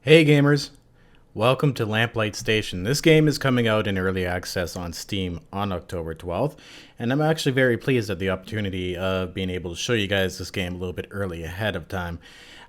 Hey gamers, welcome to Lamplight Station. This game is coming out in early access on Steam on October 12th, and I'm actually very pleased at the opportunity of being able to show you guys this game a little bit early ahead of time.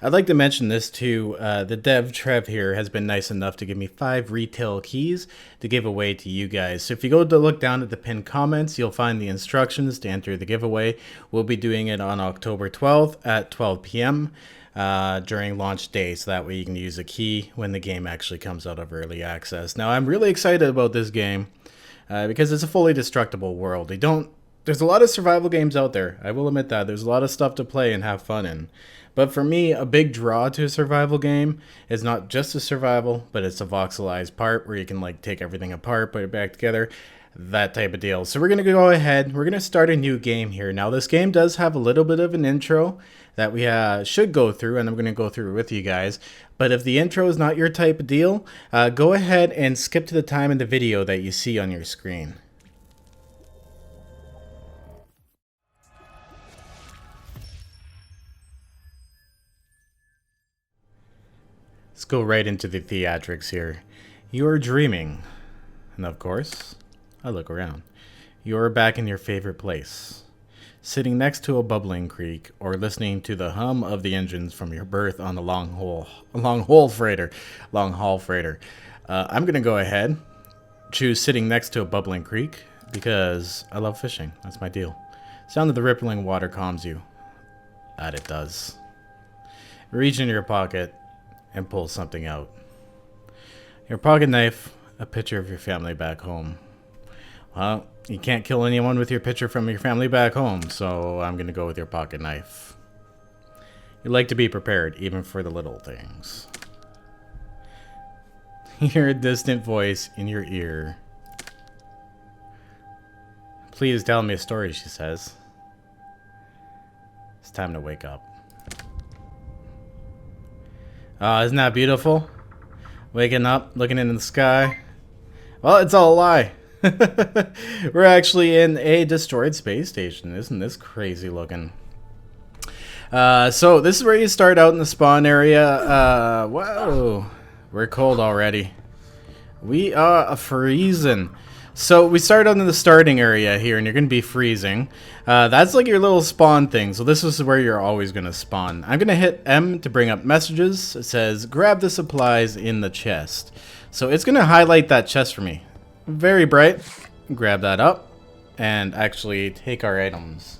I'd like to mention this too, the dev Trev here has been nice enough to give me 5 retail keys to give away to you guys. So if you go to look down at the pinned comments, you'll find the instructions to enter the giveaway. We'll be doing it on October 12th at 12 p.m. During launch day, so that way you can use a key when the game actually comes out of early access. Now, I'm really excited about this game because it's a fully destructible world. There's a lot of survival games out there. I will admit that. There's a lot of stuff to play and have fun in. But for me, a big draw to a survival game is not just a survival, but it's a voxelized part where you can like take everything apart, put it back together, that type of deal. So we're going to go ahead. We're going to start a new game here. Now, this game does have a little bit of an intro that we should go through, and I'm going to go through with you guys. But if the intro is not your type of deal, go ahead and skip to the time in the video that you see on your screen. Let's go right into the theatrics here. You are dreaming. And of course, I look around. You are back in your favorite place, sitting next to a bubbling creek or listening to the hum of the engines from your berth on the long haul freighter. I'm going to go ahead, choose sitting next to a bubbling creek because I love fishing. That's my deal. Sound of the rippling water calms you. That it does. Reach into your pocket and pull something out. Your pocket knife, a picture of your family back home. Well, you can't kill anyone with your picture from your family back home, so I'm going to go with your pocket knife. You like to be prepared, even for the little things. You hear a distant voice in your ear. Please tell me a story, she says. It's time to wake up. Isn't that beautiful? Waking up, looking into the sky. Well, it's all a lie. We're actually in a destroyed space station. Isn't this crazy looking? So this is where you start out in the spawn area. Whoa, we're cold already. We are freezing. So we start out in the starting area here, and you're going to be freezing. That's like your little spawn thing. So this is where you're always going to spawn. I'm going to hit M to bring up messages. It says, grab the supplies in the chest. So it's going to highlight that chest for me. Very bright. Grab that up and actually take our items.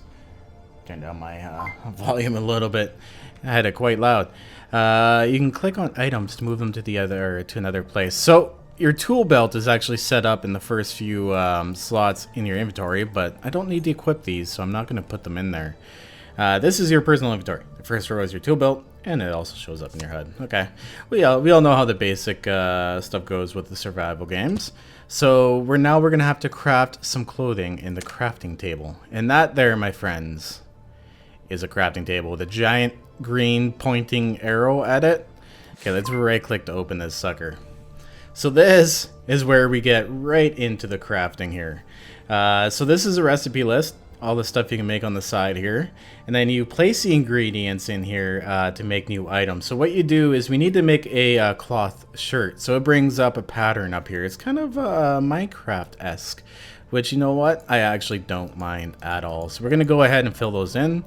Turn down my volume a little bit. I had it quite loud. You can click on items to move them to another place. So your tool belt is actually set up in the first few slots in your inventory, but I don't need to equip these, so I'm not going to put them in there. This is your personal inventory. The first row is your tool belt, and it also shows up in your HUD. Okay, we all know how the basic stuff goes with the survival games. So we're going to have to craft some clothing in the crafting table, and that there, my friends, is a crafting table with a giant green pointing arrow at it. Okay, let's right click to open this sucker. So this is where we get right into the crafting here. So this is a recipe list, all the stuff you can make on the side here. And then you place the ingredients in here to make new items. So what you do is we need to make a cloth shirt. So it brings up a pattern up here. It's kind of Minecraft-esque, which, you know what, I actually don't mind at all. So we're going to go ahead and fill those in.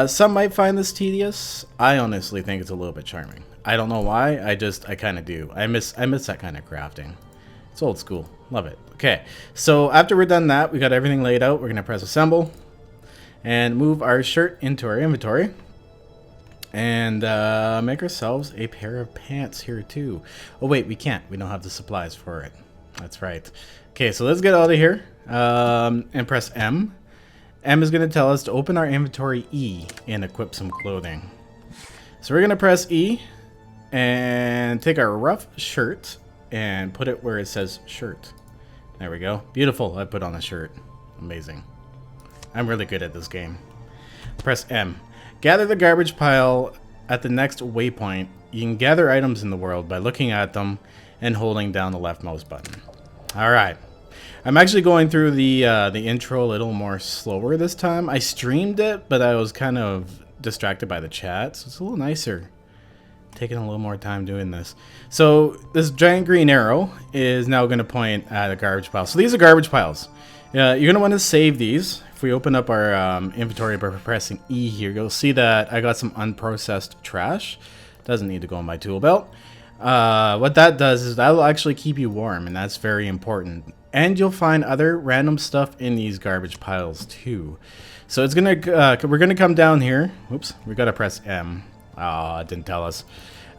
Some might find this tedious. I honestly think it's a little bit charming. I don't know why, I kind of do. I miss that kind of crafting. It's old school. Love it. Okay, so after we're done that, we got everything laid out. We're going to press assemble and move our shirt into our inventory. And make ourselves a pair of pants here too. Oh wait, we can't. We don't have the supplies for it. That's right. Okay, so let's get out of here and press M. M is going to tell us to open our inventory E and equip some clothing. So we're going to press E and take our rough shirt and put it where it says shirt. There we go. Beautiful. I put on a shirt. Amazing. I'm really good at this game. Press M. Gather the garbage pile at the next waypoint. You can gather items in the world by looking at them and holding down the left mouse button. All right. I'm actually going through the intro a little more slower this time. I streamed it, but I was kind of distracted by the chat, so it's a little nicer taking a little more time doing this. So this giant green arrow is now going to point at a garbage pile. So these are garbage piles. You're going to want to save these. If we open up our inventory by pressing E here, you'll see that I got some unprocessed trash. Doesn't need to go in my tool belt. What that does is that'll actually keep you warm, and that's very important. And you'll find other random stuff in these garbage piles too. So it's gonna we're gonna come down here. Oops, we gotta press M. Oh, it didn't tell us.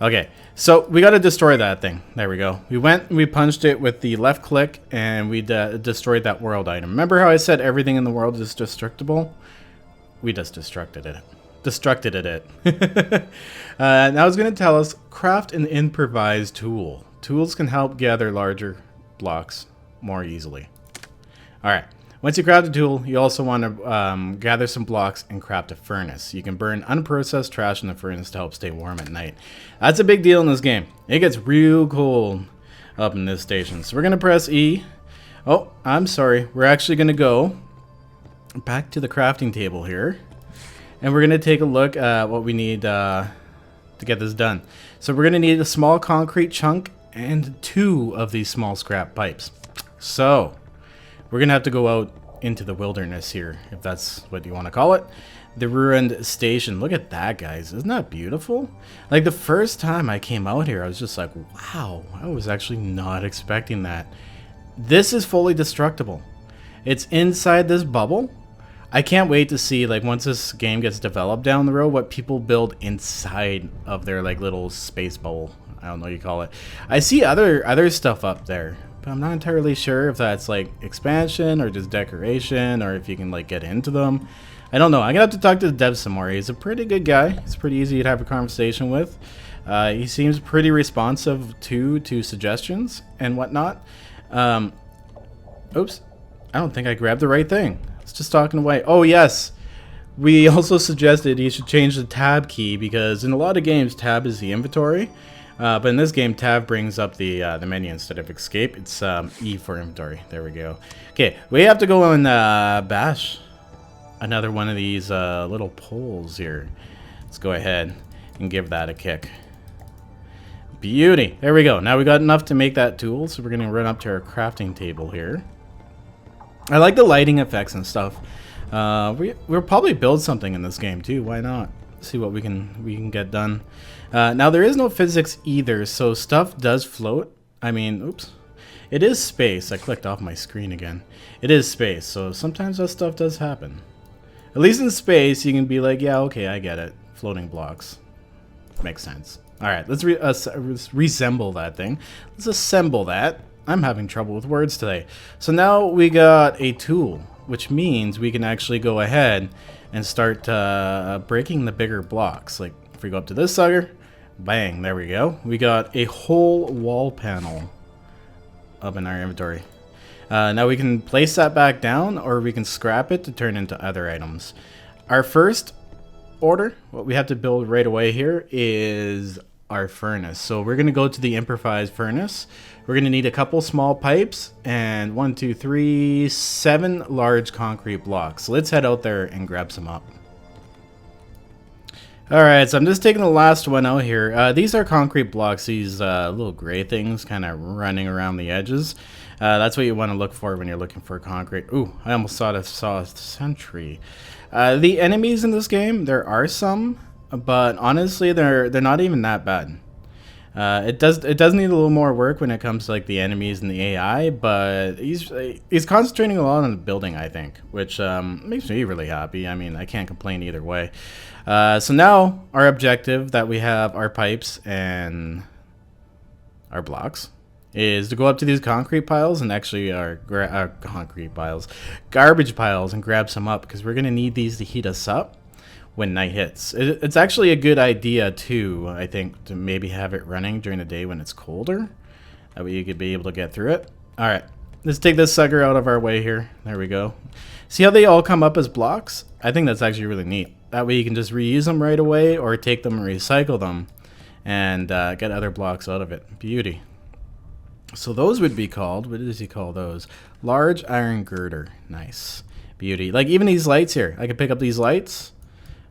Okay, so we gotta destroy that thing. There we go. We went and we punched it with the left click, and we destroyed that world item. Remember how I said everything in the world is destructible? We just destructed it. Now it's going to tell us craft an improvised tool. Tools can help gather larger blocks more easily. Alright, once you craft a tool, you also want to gather some blocks and craft a furnace. You can burn unprocessed trash in the furnace to help stay warm at night. That's a big deal in this game. It gets real cold up in this station. So we're going to press E. Oh, I'm sorry. We're actually going to go back to the crafting table here. And we're going to take a look at what we need to get this done. So we're going to need a small concrete chunk and 2 of these small scrap pipes. So we're going to have to go out into the wilderness here, if that's what you want to call it. The ruined station. Look at that, guys. Isn't that beautiful? Like, the first time I came out here, I was just like, wow, I was actually not expecting that. This is fully destructible. It's inside this bubble. I can't wait to see, like, once this game gets developed down the road, what people build inside of their, like, little space bubble. I don't know what you call it. I see other stuff up there, but I'm not entirely sure if that's, like, expansion or just decoration, or if you can, like, get into them. I don't know. I'm gonna have to talk to the dev some more. He's a pretty good guy. He's pretty easy to have a conversation with. He seems pretty responsive to suggestions and whatnot. Oops. I don't think I grabbed the right thing. It's just talking away. Oh, yes. We also suggested he should change the tab key, because in a lot of games, tab is the inventory. But in this game, tab brings up the menu instead of escape. It's E for inventory. There we go. Okay, we have to go and bash another one of these little poles here. Let's go ahead and give that a kick. Beauty. There we go. Now we got enough to make that tool, so we're going to run up to our crafting table here. I like the lighting effects and stuff. We'll probably build something in this game too. Why not? See what we can get done. Now there is no physics either, so stuff does float. I mean, oops. It is space. I clicked off my screen again. It is space, so sometimes that stuff does happen. At least in space, you can be like, yeah, okay, I get it. Floating blocks. Makes sense. Alright, let's reassemble that thing. Let's assemble that. I'm having trouble with words today. So now we got a tool, which means we can actually go ahead and start breaking the bigger blocks. Like, if we go up to this sucker, bang, there we go. We got a whole wall panel up in our inventory. Now we can place that back down, or we can scrap it to turn into other items. Our first order, what we have to build right away here, is our furnace. So we're going to go to the improvised furnace. We're going to need a couple small pipes and 1, 2, 3, 7 large concrete blocks. So let's head out there and grab some up. Alright, so I'm just taking the last one out here. These are concrete blocks, these little gray things kind of running around the edges. That's what you want to look for when you're looking for concrete. Ooh, I almost saw a sentry. The enemies in this game, there are some, but honestly, they're not even that bad. It does need a little more work when it comes to like the enemies and the AI, but he's concentrating a lot on the building, I think, which makes me really happy. I mean, I can't complain either way. So now our objective that we have our pipes and our blocks is to go up to these concrete piles and actually our concrete piles, garbage piles, and grab some up, because we're gonna need these to heat us up when night hits. It's actually a good idea too, I think, to maybe have it running during the day when it's colder. That way you could be able to get through it. Alright, let's take this sucker out of our way here. There we go. See how they all come up as blocks? I think that's actually really neat. That way you can just reuse them right away, or take them and recycle them and get other blocks out of it. Beauty. So those would be called, what does he call those? Large iron girder. Nice. Beauty. Like even these lights here. I can pick up these lights.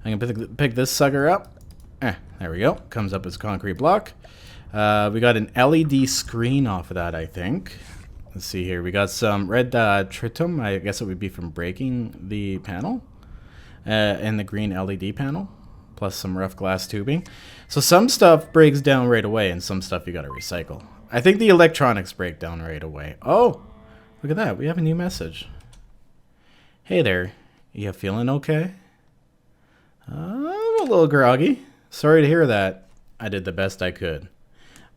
I can pick this sucker up, There we go. Comes up as a concrete block. We got an LED screen off of that, I think. Let's see here. We got some red tritum. I guess it would be from breaking the panel. And the green LED panel. Plus some rough glass tubing. So some stuff breaks down right away, and some stuff you gotta recycle. I think the electronics break down right away. Oh! Look at that. We have a new message. Hey there. You feeling okay? I'm a little groggy. Sorry to hear that. I did the best I could.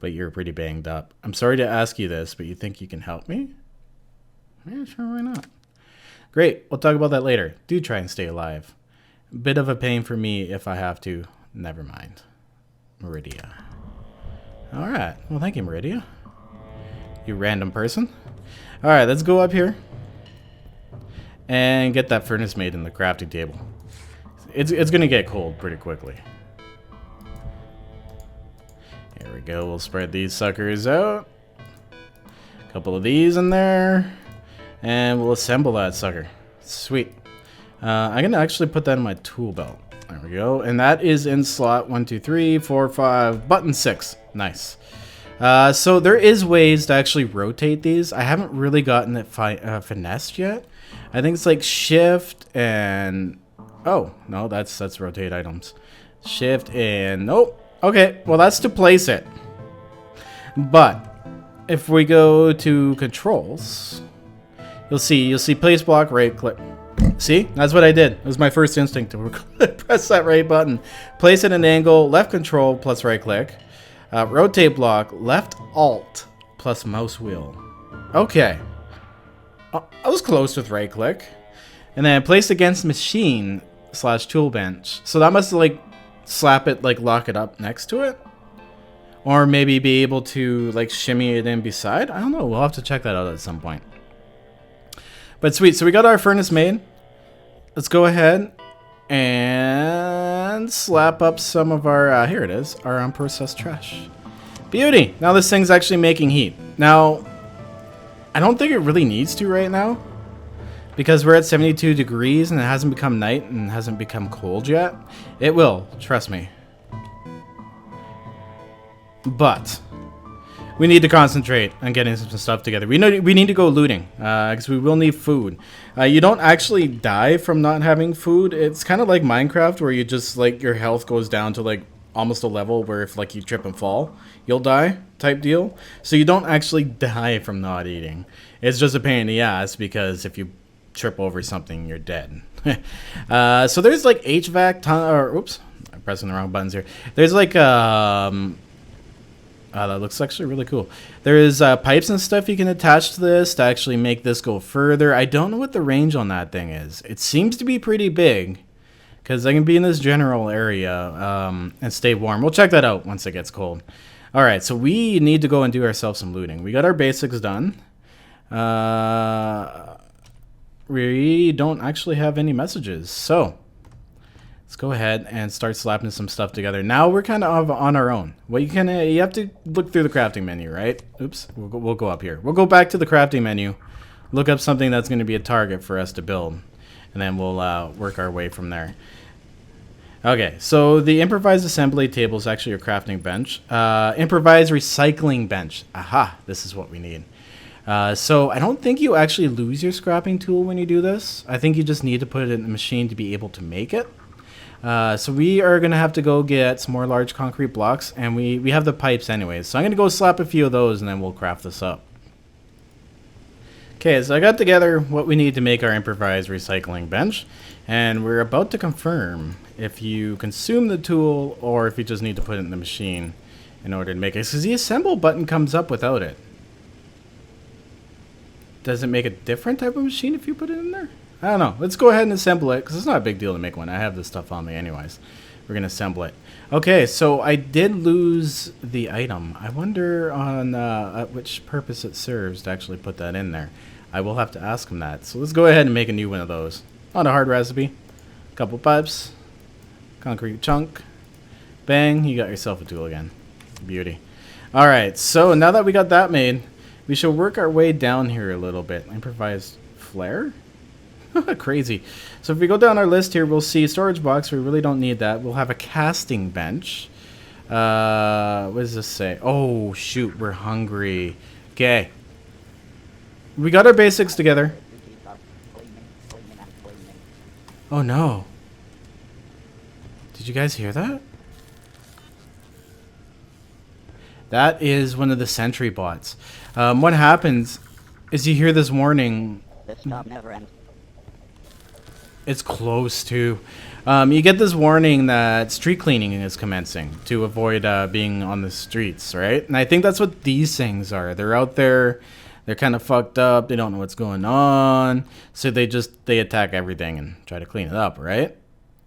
But you're pretty banged up. I'm sorry to ask you this, but you think you can help me? Yeah, sure, why not? Great. We'll talk about that later. Do try and stay alive. Bit of a pain for me if I have to. Never mind. Meridia. Alright. Well, thank you, Meridia. You random person. Alright, let's go up here. And get that furnace made in the crafting table. It's going to get cold pretty quickly. Here we go. We'll spread these suckers out. A couple of these in there. And we'll assemble that sucker. Sweet. I'm going to actually put that in my tool belt. There we go. And that is in slot 1, 2, 3, 4, 5, button 6. Nice. So there is ways to actually rotate these. I haven't really gotten it finessed yet. I think it's like shift and... Oh, no, that's rotate items. Shift and... Nope. Okay, well, that's to place it. But if we go to controls, you'll see place block, right click. See? That's what I did. It was my first instinct to press that right button. Place at an angle, left control plus right click. Rotate block, left alt plus mouse wheel. Okay. I was close with right click. And then place against machine / tool bench. So that must like slap it, like lock it up next to it. Or maybe be able to like shimmy it in beside. I don't know. We'll have to check that out at some point. But sweet. So we got our furnace made. Let's go ahead and slap up some of our, here it is, our unprocessed trash. Beauty! Now this thing's actually making heat. Now, I don't think it really needs to right now, because we're at 72 degrees and it hasn't become night and hasn't become cold yet. It will, trust me. But we need to concentrate on getting some stuff together. We need to go looting, because we will need food. You don't actually die from not having food. It's kind of like Minecraft, where you just, like, your health goes down to, like, almost a level where if, like, you trip and fall, you'll die type deal. So you don't actually die from not eating. It's just a pain in the ass, because if you trip over something, you're dead. So there's, like, HVAC, oops, I'm pressing the wrong buttons here. There's, like, that looks actually really cool. There's pipes and stuff you can attach to this to actually make this go further. I don't know what the range on that thing is. It seems to be pretty big, because I can be in this general area and stay warm. We'll check that out once it gets cold. Alright, so we need to go and do ourselves some looting. We got our basics done. We don't actually have any messages, so let's go ahead and start slapping some stuff together. Now we're kind of on our own. Well, you have to look through the crafting menu, right? Oops, we'll go up here. We'll go back to the crafting menu, look up something that's going to be a target for us to build, and then we'll work our way from there. Okay, so the improvised assembly table is actually a crafting bench. Improvised recycling bench. Aha, this is what we need. So I don't think you actually lose your scrapping tool when you do this. I think you just need to put it in the machine to be able to make it. So we are going to have to go get some more large concrete blocks, and we have the pipes anyways. So I'm going to go slap a few of those, and then we'll craft this up. Okay, so I got together what we need to make our improvised recycling bench, and we're about to confirm if you consume the tool or if you just need to put it in the machine in order to make it. Because the assemble button comes up without it. Does it make a different type of machine if you put it in there? I don't know. Let's go ahead and assemble it, because it's not a big deal to make one. I have this stuff on me anyways. We're going to assemble it. Okay, so I did lose the item. I wonder on at which purpose it serves to actually put that in there. I will have to ask him that. So let's go ahead and make a new one of those. On a hard recipe. Couple pipes. Concrete chunk. Bang, you got yourself a tool again. Beauty. Alright, so now that we got that made, we should work our way down here a little bit. Improvised flare? Crazy. So if we go down our list here, we'll see storage box. We really don't need that. We'll have a casting bench. What does this say? Oh, shoot. We're hungry. Okay. We got our basics together. Oh, no. Did you guys hear that? That is one of the sentry bots. What happens is you hear this warning. This job never ends. It's close to. You get this warning that street cleaning is commencing to avoid being on the streets, right? And I think that's what these things are. They're out there. They're kind of fucked up. They don't know what's going on. So they attack everything and try to clean it up, right?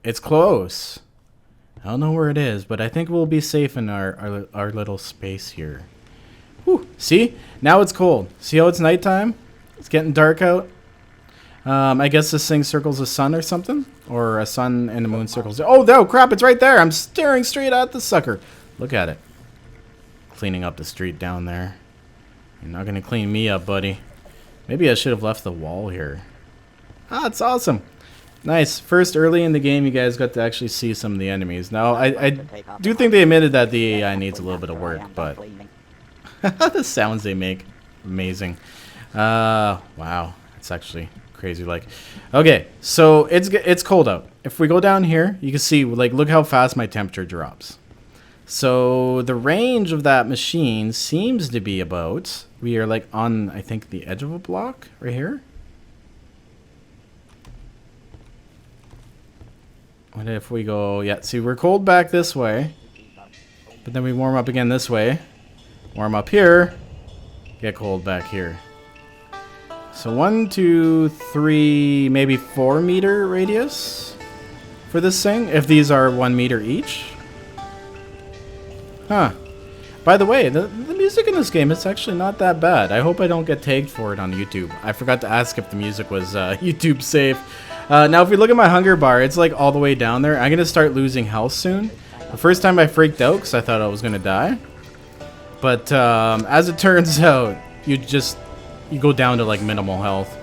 It's close. I don't know where it is, but I think we'll be safe in our little space here. Whew. See? Now it's cold. See how it's nighttime? It's getting dark out. I guess this thing circles the sun or something? Or a sun and the moon circles. Oh, no, crap, it's right there. I'm staring straight at the sucker. Look at it. Cleaning up the street down there. You're not going to clean me up, buddy. Maybe I should have left the wall here. Ah, it's awesome. Nice. First, early in the game, you guys got to actually see some of the enemies. Now, I do think they admitted that the AI needs a little bit of work, but the sounds they make, amazing. Wow. It's actually crazy. Like, okay, so it's cold out. If we go down here, you can see, like, look how fast my temperature drops. So the range of that machine seems to be about, we are like on, I think, the edge of a block right here. What if we go, yeah, see, we're cold back this way, but then we warm up again this way, warm up here, get cold back here. So 1, 2, 3, maybe 4 meter radius for this thing, if these are 1 meter each. Huh. By the way, the music in this game is actually not that bad. I hope I don't get tagged for it on YouTube. I forgot to ask if the music was YouTube safe. Now, if we look at my hunger bar, it's like all the way down there. I'm going to start losing health soon. The first time I freaked out because I thought I was going to die. But as it turns out, you go down to like minimal health.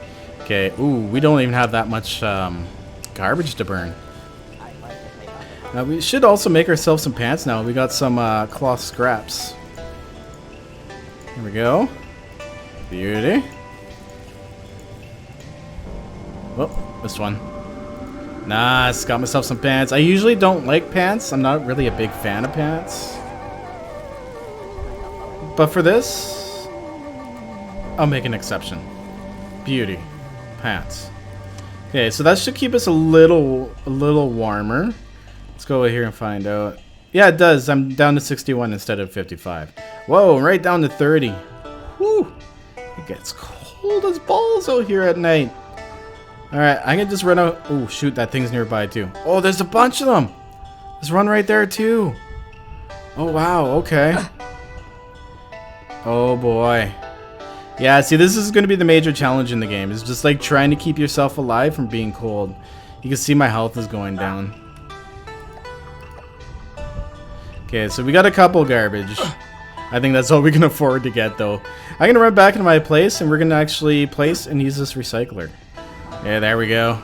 Okay, ooh, we don't even have that much garbage to burn. We should also make ourselves some pants now. We got some cloth scraps. Here we go. Beauty. Oh, this one. Nice, got myself some pants. I usually don't like pants. I'm not really a big fan of pants. But for this, I'll make an exception. Beauty. Pants. Okay, so that should keep us a little warmer. Let's go over here and find out. Yeah, it does. I'm down to 61 instead of 55. Whoa, right down to 30. Whew. It gets cold as balls out here at night. Alright, I can just run out. Oh, shoot, that thing's nearby too. Oh, there's a bunch of them. There's one right there too. Oh, wow, okay. Oh, boy. Yeah, see, this is going to be the major challenge in the game. It's just like trying to keep yourself alive from being cold. You can see my health is going down. Okay, so we got a couple garbage. I think that's all we can afford to get, though. I'm going to run back into my place, and we're going to actually place and use this recycler. Yeah, there we go.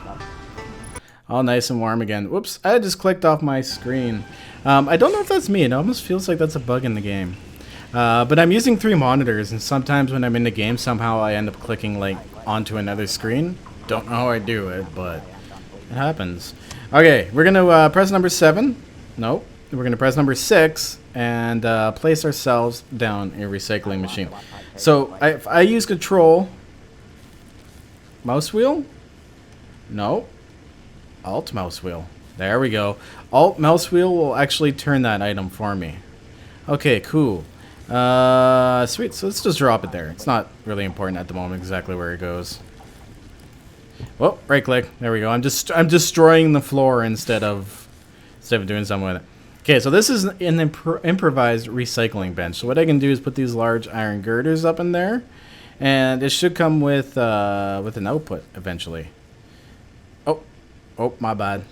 All nice and warm again. Whoops, I just clicked off my screen. I don't know if that's me. It almost feels like that's a bug in the game. But I'm using 3 monitors, and sometimes when I'm in the game, somehow I end up clicking like onto another screen. Don't know how I do it, but it happens. Okay, we're going to press number 7. Nope. We're going to press number 6 and place ourselves down a recycling machine. So I use control, mouse wheel. No. Alt mouse wheel. There we go. Alt mouse wheel will actually turn that item for me. Okay, cool. Sweet. So let's just drop it there. It's not really important at the moment exactly where it goes. Oh, right click. There we go. I'm destroying the floor instead of doing something with it. Okay, so this is an improvised recycling bench. So what I can do is put these large iron girders up in there, and it should come with an output eventually. Oh, my bad.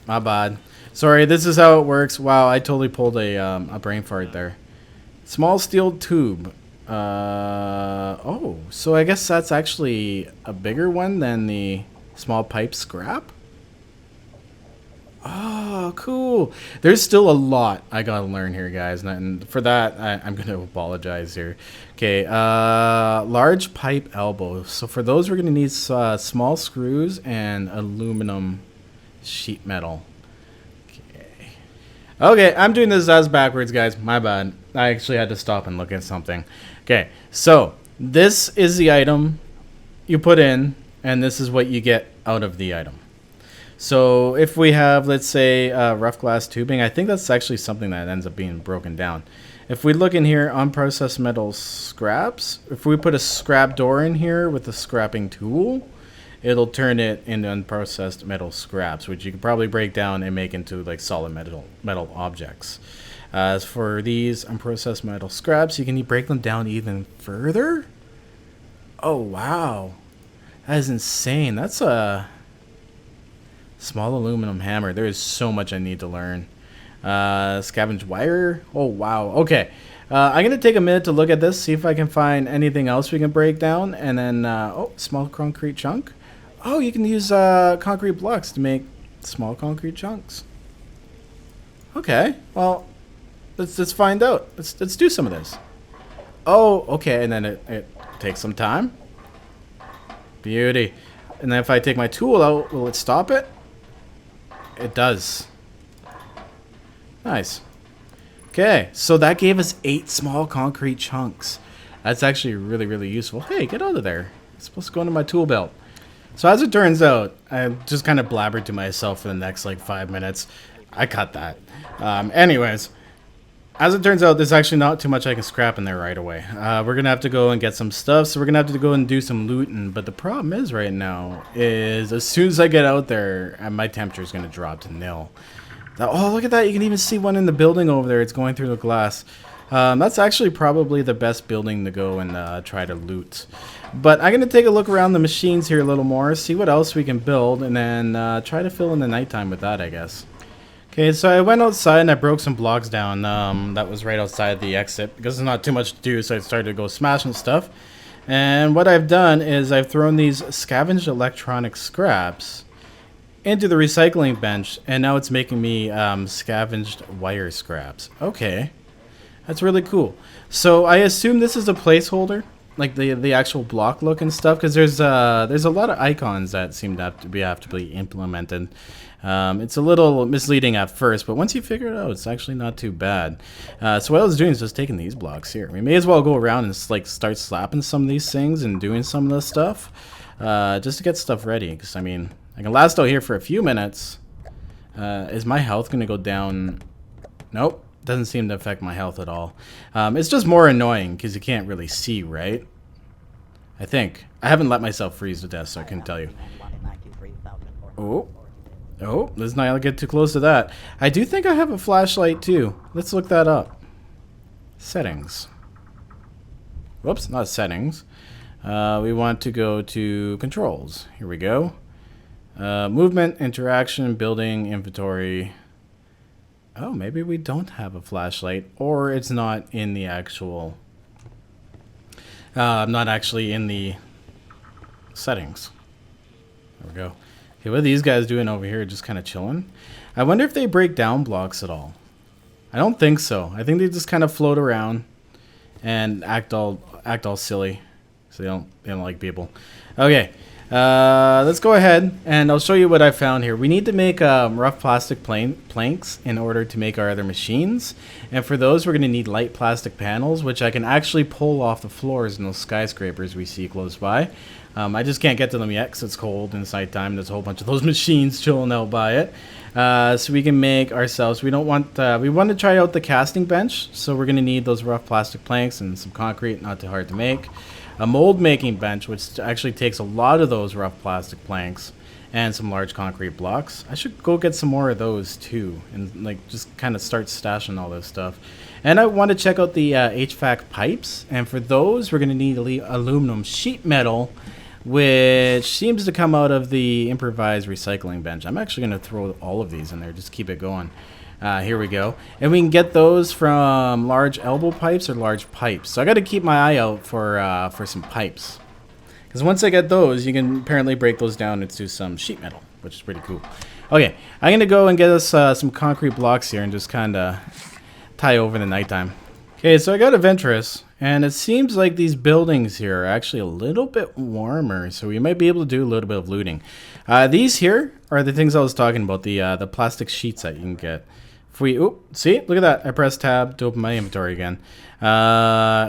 My bad. Sorry, this is how it works. Wow, I totally pulled a brain fart there. Small steel tube. Oh, so I guess that's actually a bigger one than the small pipe scrap? Oh, cool. There's still a lot I gotta learn here, guys. And for that, I'm gonna apologize here. Okay, large pipe elbow. So for those, we're gonna need small screws and aluminum sheet metal. Okay, I'm doing this as backwards, guys. My bad. I actually had to stop and look at something. Okay, so this is the item you put in, and this is what you get out of the item. So if we have, let's say, rough glass tubing, I think that's actually something that ends up being broken down. If we look in here, unprocessed metal scraps, if we put a scrap door in here with a scrapping tool, it'll turn it into unprocessed metal scraps, which you can probably break down and make into like solid metal objects. As for these unprocessed metal scraps, you can break them down even further. Oh wow, that is insane. That's a small aluminum hammer. There is so much I need to learn. Scavenge wire. Oh wow. Okay. I'm gonna take a minute to look at this, see if I can find anything else we can break down, and then oh, small concrete chunk. Oh, you can use concrete blocks to make small concrete chunks. Okay. Well, let's find out. Let's do some of this. Oh, okay. And then it takes some time. Beauty. And then if I take my tool out, will it stop it? It does. Nice. Okay, so that gave us 8 small concrete chunks. That's actually really, really useful. Hey, get out of there. It's supposed to go into my tool belt. So as it turns out, I just kind of blabbered to myself for the next like 5 minutes. I cut that. Anyways, as it turns out, there's actually not too much I can scrap in there right away. We're going to have to go and get some stuff, so we're going to have to go and do some looting. But the problem is right now is as soon as I get out there, my temperature is going to drop to 0. Oh, look at that. You can even see one in the building over there. It's going through the glass. That's actually probably the best building to go and try to loot. But I'm going to take a look around the machines here a little more, see what else we can build, and then try to fill in the nighttime with that, I guess. Okay, so I went outside and I broke some blocks down that was right outside the exit because there's not too much to do, so I started to go smashing stuff. And what I've done is I've thrown these scavenged electronic scraps into the recycling bench, and now it's making me scavenged wire scraps. Okay, that's really cool. So I assume this is a placeholder, like the actual block look and stuff, because there's a lot of icons that seem to have to be implemented. It's a little misleading at first, but once you figure it out, it's actually not too bad. So what I was doing is just taking these blocks here. We may as well go around and like start slapping some of these things and doing some of this stuff, just to get stuff ready. Because I mean, I can last out here for a few minutes. Is my health going to go down? Nope. Doesn't seem to affect my health at all. It's just more annoying because you can't really see, right? I think. I haven't let myself freeze to death, so I couldn't tell you. Oh. Oh, let's not get too close to that. I do think I have a flashlight too. Let's look that up. Settings. Whoops, not settings. We want to go to controls. Here we go. Movement, interaction, building, inventory. Oh, maybe we don't have a flashlight, or it's not in the actual... not actually in the settings. There we go. Okay, what are these guys doing over here? Just kind of chilling? I wonder if they break down blocks at all. I don't think so. I think they just kind of float around and act all silly. So they don't like people. Okay. Let's go ahead and I'll show you what I found here. We need to make rough plastic planks in order to make our other machines. And for those, we're going to need light plastic panels, which I can actually pull off the floors in those skyscrapers we see close by. I just can't get to them yet because it's cold and it's nighttime. There's a whole bunch of those machines chilling out by it. So we can make ourselves. We want to try out the casting bench. So we're going to need those rough plastic planks and some concrete, not too hard to make. A mold making bench, which actually takes a lot of those rough plastic planks and some large concrete blocks. I should go get some more of those too and like just kind of start stashing all this stuff. And I want to check out the HVAC pipes, and for those we're going to need aluminum sheet metal, which seems to come out of the improvised recycling bench. I'm actually going to throw all of these in there, just keep it going. Here we go. And we can get those from large elbow pipes or large pipes. So I got to keep my eye out for some pipes. Because once I get those, you can apparently break those down into some sheet metal, which is pretty cool. Okay, I'm going to go and get us some concrete blocks here and just kind of tie over the nighttime. Okay, so I got a Ventress, and it seems like these buildings here are actually a little bit warmer, so we might be able to do a little bit of looting. These here are the things I was talking about, the plastic sheets that you can get. If we, see, look at that. I pressed tab to open my inventory again.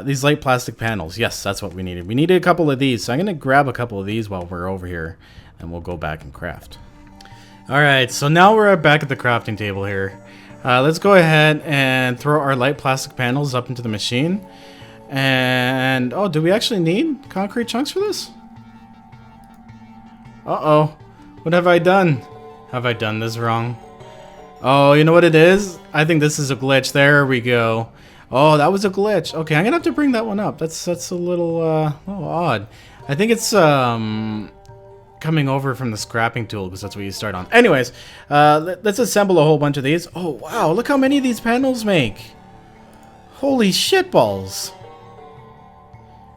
These light plastic panels. Yes, that's what we needed. We needed a couple of these, so I'm going to grab a couple of these while we're over here, and we'll go back and craft. Alright, so now we're back at the crafting table here. Let's go ahead and throw our light plastic panels up into the machine. And, oh, do we actually need concrete chunks for this? Uh-oh. What have I done? Have I done this wrong? Oh, you know what it is? I think this is a glitch. There we go. Oh, that was a glitch. Okay, I'm gonna have to bring that one up. That's a little odd. I think it's coming over from the scrapping tool because that's what you start on. Anyways, let's assemble a whole bunch of these. Oh wow, look how many of these panels make. Holy shit balls.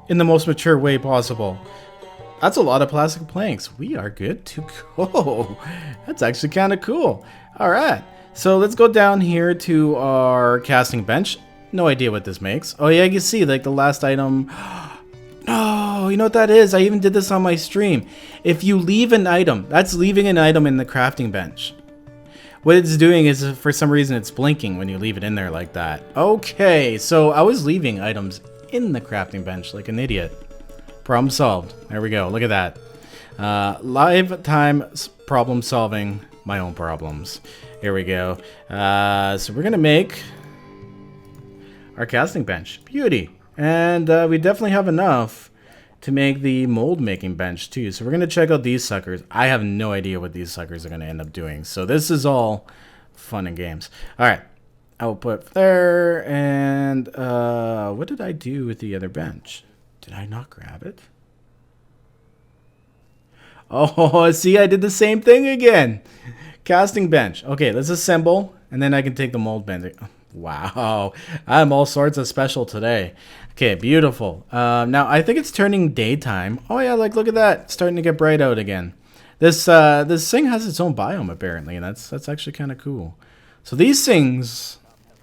In the most mature way possible. That's a lot of plastic planks. We are good to go. That's actually kind of cool. All right, so let's go down here to our casting bench. No idea what this makes. Oh yeah, you can see like the last item. No, you know what that is? I even did this on my stream. If you leave an item, that's leaving an item in the crafting bench. What it's doing is, for some reason, it's blinking when you leave it in there like that. Okay, so I was leaving items in the crafting bench like an idiot. Problem solved. There we go. Look at that. Live time problem solving my own problems. Here we go. So we're going to make our casting bench. Beauty. And we definitely have enough to make the mold making bench too. So we're going to check out these suckers. I have no idea what these suckers are going to end up doing. So this is all fun and games. All right. Output there. And what did I do with the other bench? Did I not grab it? Oh, see, I did the same thing again. Casting bench. Okay, let's assemble. And then I can take the mold bench. Wow, I'm all sorts of special today. Okay, beautiful. Now I think it's turning daytime. Oh yeah, like look at that, it's starting to get bright out again. This thing has its own biome apparently, and that's actually kind of cool. So these things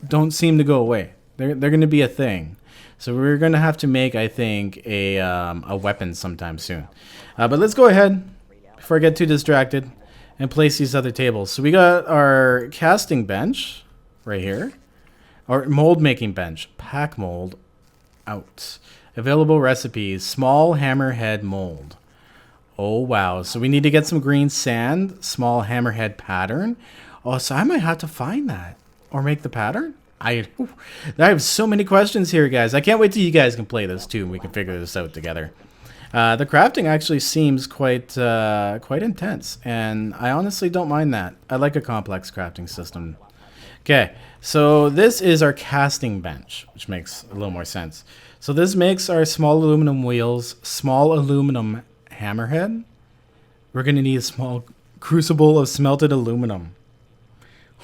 don't seem to go away. They're going to be a thing. So we're going to have to make, I think, a weapon sometime soon. But let's go ahead before I get too distracted and place these other tables. So we got our casting bench right here. Or mold making bench. Pack mold out. Available recipes. Small hammerhead mold. Oh wow. So we need to get some green sand. Small hammerhead pattern. Oh, so I might have to find that. Or make the pattern? I have so many questions here, guys. I can't wait till you guys can play this too and we can figure this out together. The crafting actually seems quite intense. And I honestly don't mind that. I like a complex crafting system. Okay, so this is our casting bench, which makes a little more sense. So this makes our small aluminum wheels, small aluminum hammerhead. We're going to need a small crucible of smelted aluminum.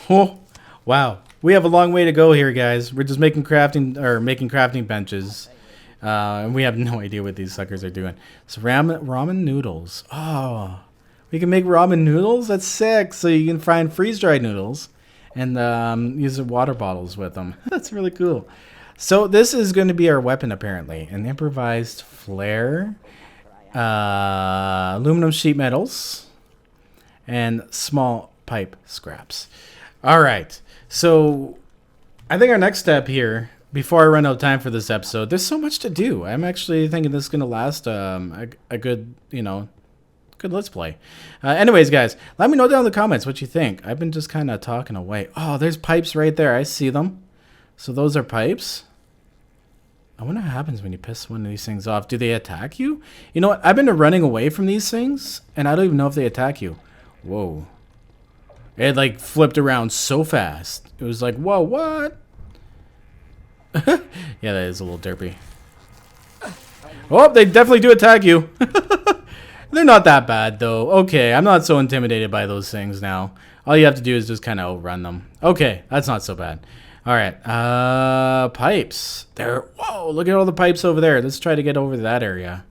Oh, wow. We have a long way to go here, guys. We're just making crafting benches. And we have no idea what these suckers are doing. So ramen noodles. Oh, we can make ramen noodles? That's sick. So you can find freeze-dried noodles. And use the water bottles with them. That's really cool. So this is going to be our weapon, apparently. An improvised flare, aluminum sheet metals, and small pipe scraps. All right. So I think our next step here, before I run out of time for this episode, there's so much to do. I'm actually thinking this is going to last a good, good let's play. Anyways, guys, let me know down in the comments what you think. I've been just kind of talking away. Oh, there's pipes right there. I see them. So those are pipes. I wonder what happens when you piss one of these things off. Do they attack you? You know what? I've been running away from these things, and I don't even know if they attack you. Whoa. It, like, flipped around so fast. It was like, whoa, what? Yeah, that is a little derpy. Oh, they definitely do attack you. They're not that bad, though. Okay, I'm not so intimidated by those things now. All you have to do is just kind of outrun them. Okay, that's not so bad. All right, pipes. There. Whoa, look at all the pipes over there. Let's try to get over to that area.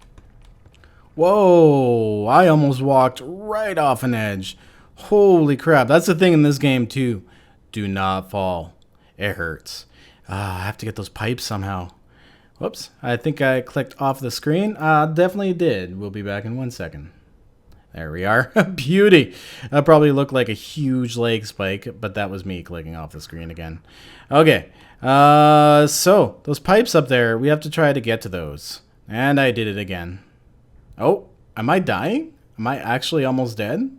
Whoa, I almost walked right off an edge. Holy crap. That's the thing in this game, too. Do not fall. It hurts. I have to get those pipes somehow. Whoops, I think I clicked off the screen. Definitely did. We'll be back in 1 second. There we are. Beauty. That probably looked like a huge leg spike, but that was me clicking off the screen again. Okay, so those pipes up there, we have to try to get to those. And I did it again. Oh, am I dying? Am I actually almost dead?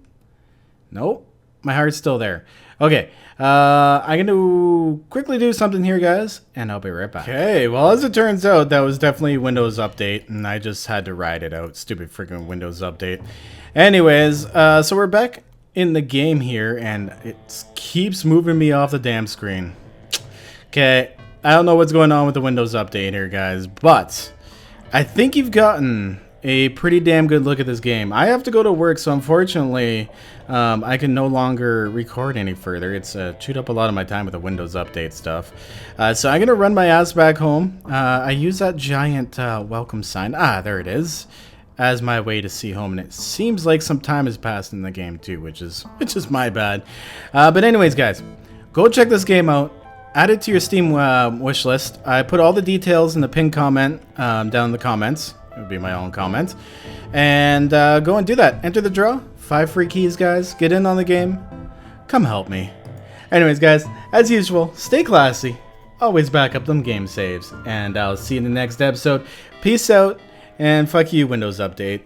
Nope, my heart's still there. Okay, I'm going to quickly do something here, guys, and I'll be right back. Okay, well, as it turns out, that was definitely a Windows update, and I just had to ride it out. Stupid freaking Windows update. Anyways, so we're back in the game here, and it keeps moving me off the damn screen. Okay, I don't know what's going on with the Windows update here, guys, but I think you've gotten a pretty damn good look at this game. I have to go to work, so unfortunately, I can no longer record any further. It's chewed up a lot of my time with the Windows update stuff. So I'm going to run my ass back home. I use that giant welcome sign. There it is. As my way to see home, and it seems like some time has passed in the game too, which is my bad. But anyways, guys, go check this game out. Add it to your Steam wish list. I put all the details in the pinned comment down in the comments. It would be my own comment. And go and do that. Enter the draw. 5 free keys, guys. Get in on the game. Come help me. Anyways, guys, as usual, stay classy. Always back up them game saves. And I'll see you in the next episode. Peace out. And fuck you, Windows Update.